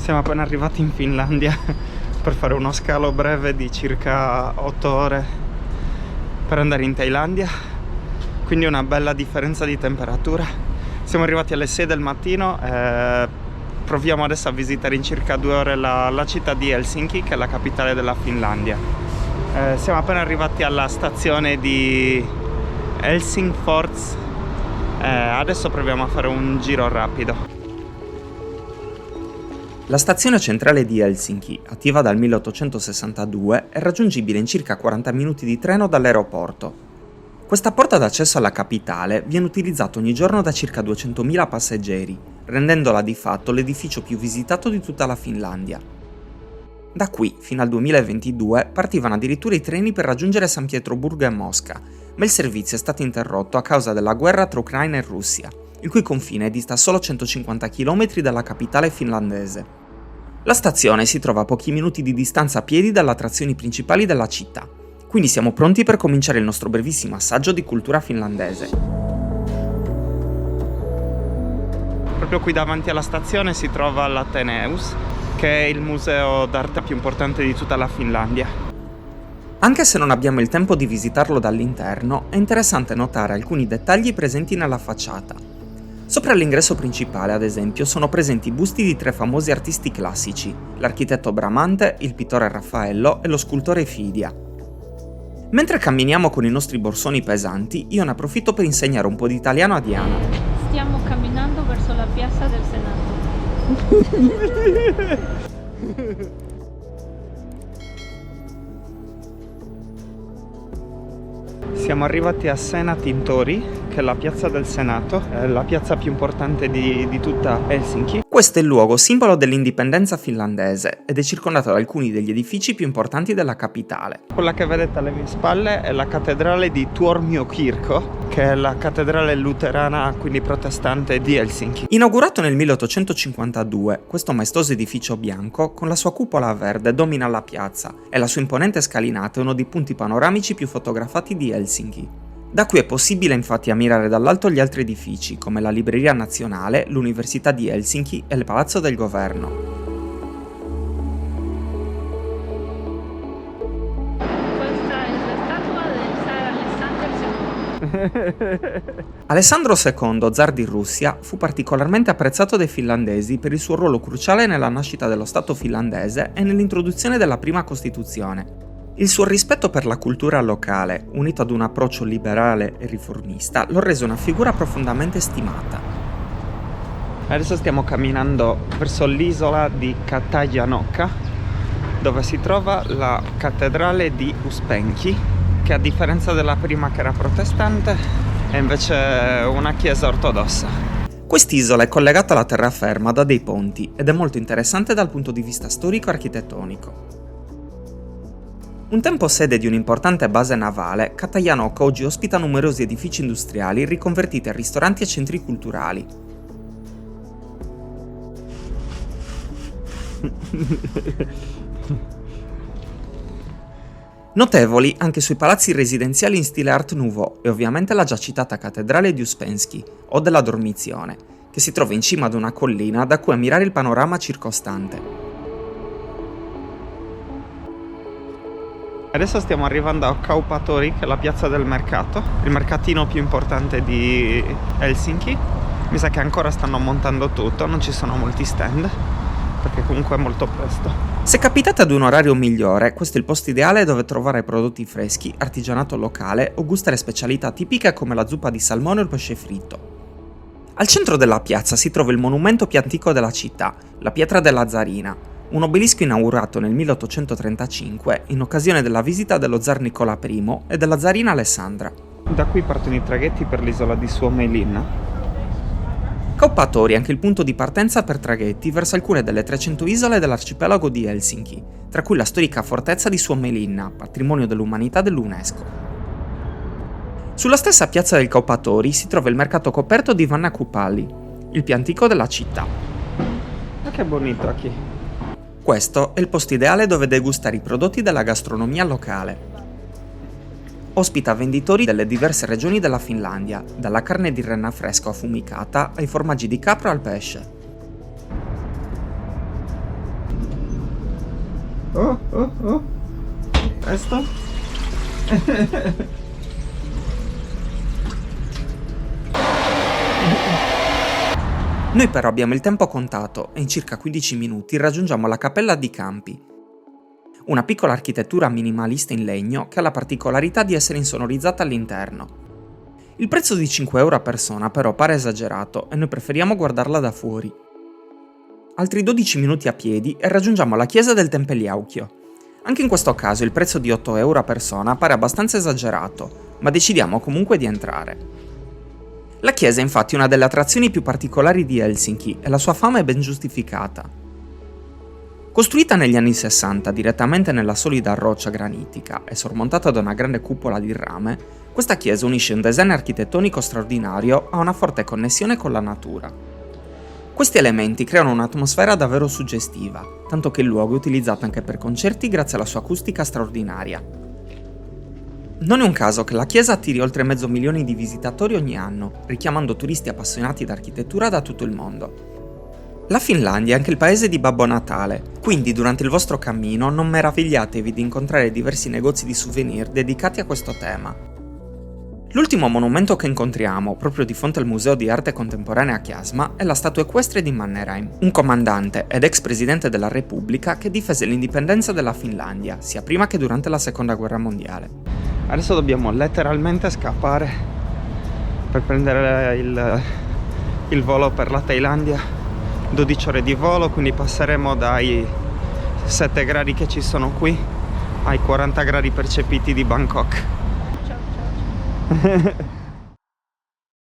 Siamo appena arrivati in Finlandia per fare uno scalo breve di circa 8 ore per andare in Thailandia, quindi una bella differenza di temperatura. Siamo arrivati alle 6 del mattino e proviamo adesso a visitare in circa 2 ore la città di Helsinki, che è la capitale della Finlandia. Siamo appena arrivati alla stazione di Helsingfors. Adesso proviamo a fare un giro rapido. La stazione centrale di Helsinki, attiva dal 1862, è raggiungibile in circa 40 minuti di treno dall'aeroporto. Questa porta d'accesso alla capitale viene utilizzata ogni giorno da circa 200.000 passeggeri, rendendola di fatto l'edificio più visitato di tutta la Finlandia. Da qui, fino al 2022, partivano addirittura i treni per raggiungere San Pietroburgo e Mosca, ma il servizio è stato interrotto a causa della guerra tra Ucraina e Russia, il cui confine dista solo 150 km dalla capitale finlandese. La stazione si trova a pochi minuti di distanza a piedi dalle attrazioni principali della città, quindi siamo pronti per cominciare il nostro brevissimo assaggio di cultura finlandese. Proprio qui davanti alla stazione si trova l'Ateneus, che è il museo d'arte più importante di tutta la Finlandia. Anche se non abbiamo il tempo di visitarlo dall'interno, è interessante notare alcuni dettagli presenti nella facciata. Sopra l'ingresso principale, ad esempio, sono presenti busti di 3 famosi artisti classici, l'architetto Bramante, il pittore Raffaello e lo scultore Fidia. Mentre camminiamo con i nostri borsoni pesanti, io ne approfitto per insegnare un po' di italiano a Diana. Stiamo camminando verso la piazza del Senato. Siamo arrivati a Senatintori, che è la piazza del Senato, è la piazza più importante di tutta Helsinki. Questo è il luogo simbolo dell'indipendenza finlandese ed è circondato da alcuni degli edifici più importanti della capitale. Quella che vedete alle mie spalle è la cattedrale di Tuomio-kirkko, che è la cattedrale luterana, quindi protestante, di Helsinki. Inaugurato nel 1852, questo maestoso edificio bianco con la sua cupola verde domina la piazza e la sua imponente scalinata è uno dei punti panoramici più fotografati di Helsinki. Da qui è possibile infatti ammirare dall'alto gli altri edifici come la Libreria Nazionale, l'Università di Helsinki e il Palazzo del Governo. Questa è la statua del zar Alessandro II. Alessandro II, zar di Russia, fu particolarmente apprezzato dai finlandesi per il suo ruolo cruciale nella nascita dello Stato finlandese e nell'introduzione della prima Costituzione. Il suo rispetto per la cultura locale, unito ad un approccio liberale e riformista, lo rese una figura profondamente stimata. Adesso stiamo camminando verso l'isola di Katajanokka, dove si trova la cattedrale di Uspenki, che a differenza della prima che era protestante, è invece una chiesa ortodossa. Quest'isola è collegata alla terraferma da dei ponti ed è molto interessante dal punto di vista storico-architettonico. Un tempo sede di un'importante base navale, Katajanokka oggi ospita numerosi edifici industriali riconvertiti a ristoranti e centri culturali. Notevoli anche sui palazzi residenziali in stile Art Nouveau e ovviamente la già citata cattedrale di Uspensky, o della Dormizione, che si trova in cima ad una collina da cui ammirare il panorama circostante. Adesso stiamo arrivando a Kaupatori, che è la piazza del mercato, il mercatino più importante di Helsinki. Mi sa che ancora stanno montando tutto, non ci sono molti stand, perché comunque è molto presto. Se capitate ad un orario migliore, questo è il posto ideale dove trovare prodotti freschi, artigianato locale o gustare specialità tipiche come la zuppa di salmone o il pesce fritto. Al centro della piazza si trova il monumento più antico della città, la Pietra della Zarina, un obelisco inaugurato nel 1835 in occasione della visita dello zar Nicola I e della zarina Alessandra. Da qui partono i traghetti per l'isola di Suomenlinna. Kaupatori è anche il punto di partenza per traghetti verso alcune delle 300 isole dell'arcipelago di Helsinki, tra cui la storica fortezza di Suomenlinna, patrimonio dell'umanità dell'UNESCO. Sulla stessa piazza del Kaupatori si trova il mercato coperto di Vanha Kupali, il più antico della città. Ma che bonito qui! Questo è il posto ideale dove degustare i prodotti della gastronomia locale. Ospita venditori delle diverse regioni della Finlandia, dalla carne di renna fresca affumicata ai formaggi di capra al pesce. Oh, oh, oh. Presto. Noi però abbiamo il tempo contato e in circa 15 minuti raggiungiamo la Cappella di Campi, una piccola architettura minimalista in legno che ha la particolarità di essere insonorizzata all'interno. Il prezzo di 5 euro a persona però pare esagerato e noi preferiamo guardarla da fuori. Altri 12 minuti a piedi e raggiungiamo la chiesa del Tempeliauchio. Anche in questo caso il prezzo di 8 euro a persona pare abbastanza esagerato, ma decidiamo comunque di entrare. La chiesa è infatti una delle attrazioni più particolari di Helsinki e la sua fama è ben giustificata. Costruita negli anni 60 direttamente nella solida roccia granitica e sormontata da una grande cupola di rame, questa chiesa unisce un design architettonico straordinario a una forte connessione con la natura. Questi elementi creano un'atmosfera davvero suggestiva, tanto che il luogo è utilizzato anche per concerti grazie alla sua acustica straordinaria. Non è un caso che la chiesa attiri oltre 500.000 di visitatori ogni anno, richiamando turisti appassionati d'architettura da tutto il mondo. La Finlandia è anche il paese di Babbo Natale, quindi durante il vostro cammino non meravigliatevi di incontrare diversi negozi di souvenir dedicati a questo tema. L'ultimo monumento che incontriamo, proprio di fronte al Museo di Arte Contemporanea a Chiasma, è la statua equestre di Mannerheim, un comandante ed ex presidente della Repubblica che difese l'indipendenza della Finlandia, sia prima che durante la Seconda Guerra Mondiale. Adesso dobbiamo letteralmente scappare per prendere il volo per la Thailandia. 12 ore di volo, quindi passeremo dai 7 gradi che ci sono qui ai 40 gradi percepiti di Bangkok. Ciao, ciao, ciao.